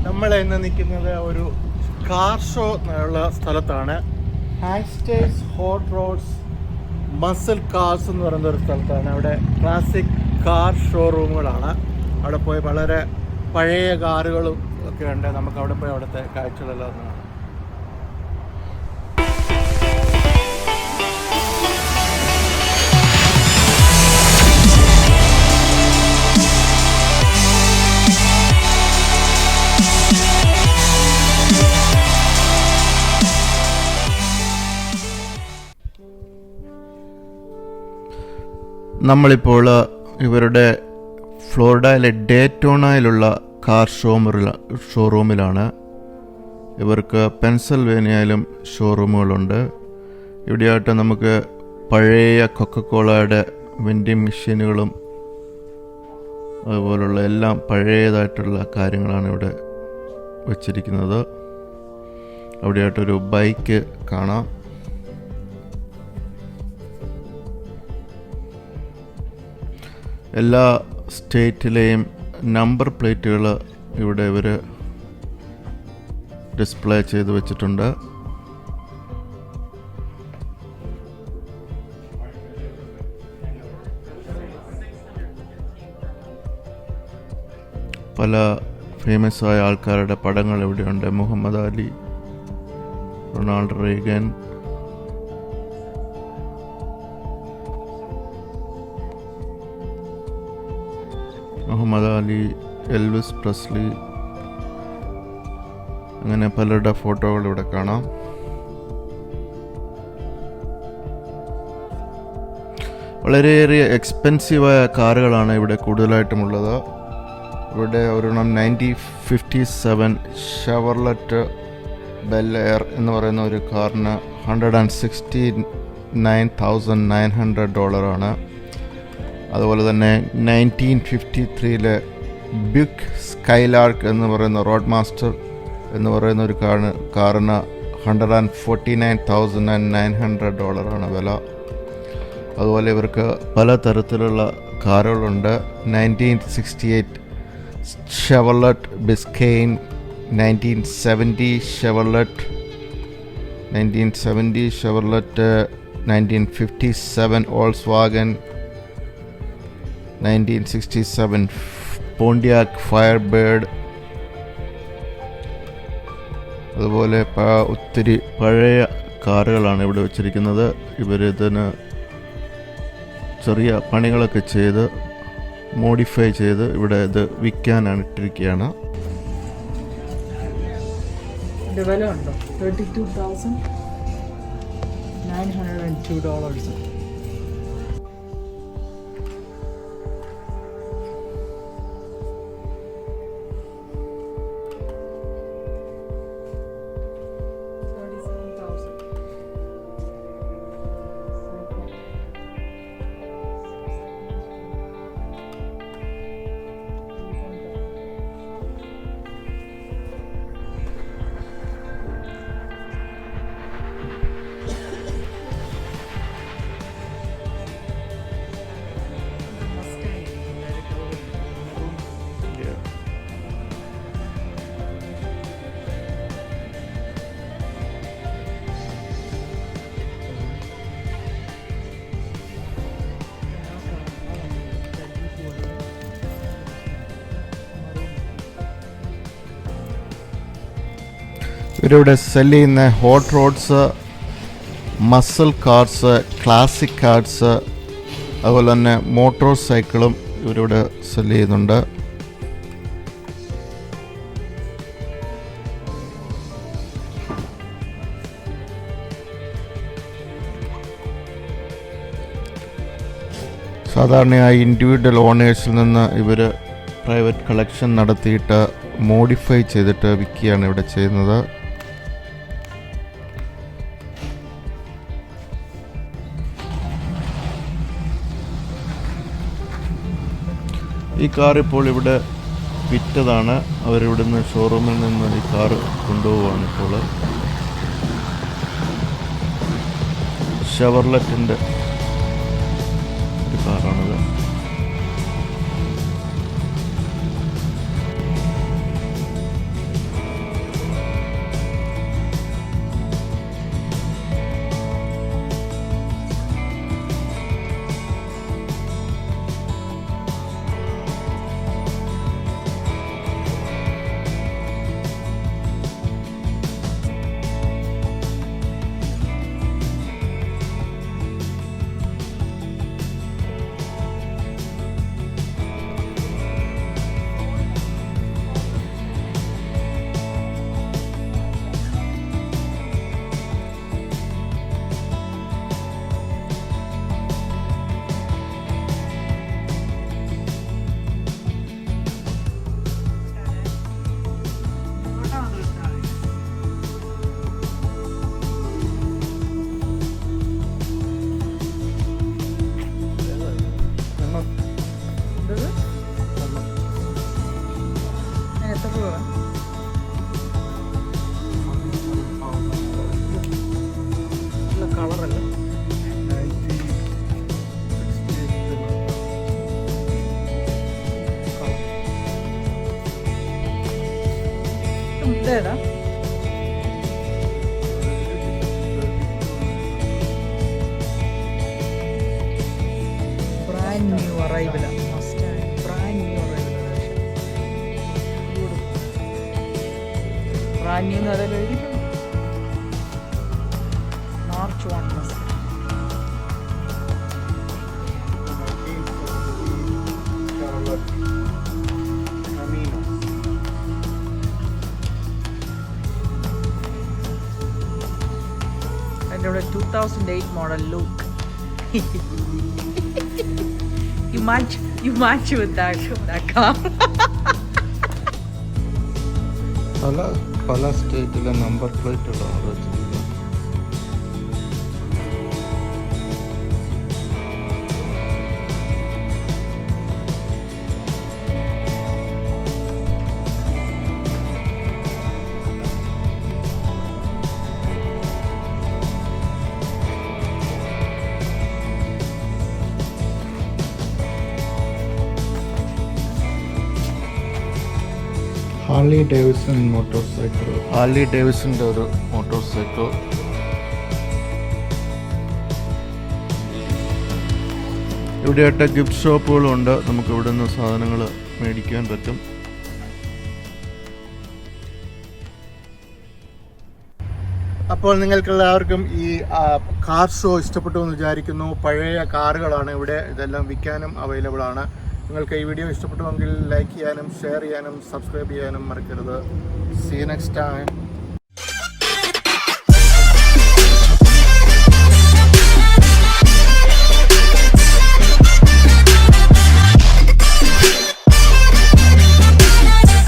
നമ്മൾ ഇന്ന് നിൽക്കുന്നത് ഒരു കാർ ഷോ ഉള്ള സ്ഥലത്താണ്. ഹാങ്സ്റ്റേഴ്സ് ഹോട്ട് റോഡ്സ് മസിൽ കാർസ് എന്ന് പറയുന്ന ഒരു സ്ഥലത്താണ്. അവിടെ ക്ലാസിക് കാർ ഷോറൂമുകളാണ്. അവിടെ പോയി വളരെ പഴയ കാറുകളും ഒക്കെ ഉണ്ട്. നമുക്ക് അവിടെ പോയി അവിടുത്തെ കാഴ്ചകളെല്ലാം കാണാം. നമ്മളിപ്പോൾ ഇവരുടെ ഫ്ലോറിഡയിലെ ഡേറ്റോണയിലുള്ള കാർ ഷോറൂമിലാണ്. ഇവർക്ക് പെൻസിൽവേനിയയിലും ഷോറൂമുകളുണ്ട്. ഇവിടെയായിട്ട് നമുക്ക് പഴയ കൊക്കക്കോളയുടെ വെൻഡിങ് മെഷീനുകളും അതുപോലുള്ള എല്ലാം പഴയതായിട്ടുള്ള കാര്യങ്ങളാണ് ഇവിടെ വച്ചിരിക്കുന്നത്. അവിടെയായിട്ടൊരു ബൈക്ക് കാണാം. എല്ലാ സ്റ്റേറ്റിലെയും നമ്പർ പ്ലേറ്റുകൾ ഇവിടെ ഇവർ ഡിസ്പ്ലേ ചെയ്ത് വെച്ചിട്ടുണ്ട്. പല ഫേമസ് ആയ ആൾക്കാരുടെ പടങ്ങൾ ഇവിടെയുണ്ട്. Muhammad Ali, Ronald Reagan, Muhammad Ali, Elvis Presley, അങ്ങനെ പലരുടെ ഫോട്ടോകൾ ഇവിടെ കാണാം. വളരെയേറെ എക്സ്പെൻസീവായ കാറുകളാണ് ഇവിടെ കൂടുതലായിട്ടുമുള്ളത്. ഇവിടെ ഒരെണ്ണം 1957 ഷെവർലെറ്റ് ബെൽ എയർ എന്ന് പറയുന്ന ഒരു കാറിന് $169,900 അതുപോലെ തന്നെ 1953 ബിഗ് സ്കൈലാർക്ക് എന്ന് പറയുന്ന റോഡ് മാസ്റ്റർ എന്ന് പറയുന്ന ഒരു കാറിന് $149,900 വില. അതുപോലെ ഇവർക്ക് പല തരത്തിലുള്ള കാറുകളുണ്ട്. 1968 ഷെവർലെറ്റ് ബിസ്കെയിൻ, 1970 ഷെവർലെറ്റ് 1957 വോൾക്സ്വാഗൻ, 1967 പോണ്ടിയാക് ഫയർബേർഡ്. അതുപോലെ ഒത്തിരി പഴയ കാറുകളാണ് ഇവിടെ വച്ചിരിക്കുന്നത്. ഇവരിതിന് ചെറിയ പണികളൊക്കെ ചെയ്ത് മോഡിഫൈ ചെയ്ത് ഇവിടെ ഇത് വിൽക്കാനാണ് ഇട്ടിരിക്കുകയാണ്. വില ഉണ്ടോ? $32,902. ഇവരിവിടെ സെല് ചെയ്യുന്ന hot rods, muscle cars, classic cars, അതുപോലെ തന്നെ മോട്ടോർ സൈക്കിളും ഇവരിവിടെ സെല് ചെയ്യുന്നുണ്ട്. സാധാരണയായി ഇൻഡിവിജ്വൽ ഓണേഴ്സിൽ നിന്ന് ഇവർ പ്രൈവറ്റ് കളക്ഷൻ നടത്തിയിട്ട് മോഡിഫൈ ചെയ്തിട്ട് വിൽക്കുകയാണ് ഇവിടെ ചെയ്യുന്നത്. ഈ കാർ ഇപ്പോൾ ഇവിടെ വിറ്റതാണ്. അവരിവിടുന്ന് ഷോറൂമിൽ നിന്ന് ഈ കാർ കൊണ്ടുപോവുകയാണ്. ഇപ്പോൾ ഷെവർലെറ്റിൻ്റെ ഒരു കാറാണത്. കളറല്ല. 1968 ഇതേതാ? Brand new arrival. Brand new arrival. Brand new എന്ന് അതിൽ എഴുതിയിട്ടുണ്ട്. March 1 must. എൻ്റെ ഇവിടെ 2008 model look. You match with that car. പല സ്റ്റേറ്റിലെ നമ്പർ പ്ലേറ്റുകളാണ് വെച്ചിരിക്കുന്നത്. Harley Davidson motorcycle. Harley ഡേവിസന്റെ ഒരു മോട്ടോർ സൈക്കിൾ. ഇവിടെയായിട്ട് ഗിഫ്റ്റ് ഷോപ്പുകളുണ്ട്. നമുക്ക് ഇവിടെ നിന്ന് സാധനങ്ങൾ മേടിക്കാൻ പറ്റും. അപ്പോൾ നിങ്ങൾക്കെല്ലാവർക്കും ഈ കാർ ഷോ ഇഷ്ടപ്പെട്ടു എന്ന് വിചാരിക്കുന്നു. പഴയ കാറുകളാണ് ഇവിടെ. ഇതെല്ലാം വിൽക്കാനും അവൈലബിൾ ആണ്. നിങ്ങൾക്ക് ഈ വീഡിയോ ഇഷ്ടപ്പെട്ടുവെങ്കിൽ ലൈക്ക് ചെയ്യാനും ഷെയർ ചെയ്യാനും സബ്സ്ക്രൈബ് ചെയ്യാനും മറക്കരുത്. See you next time.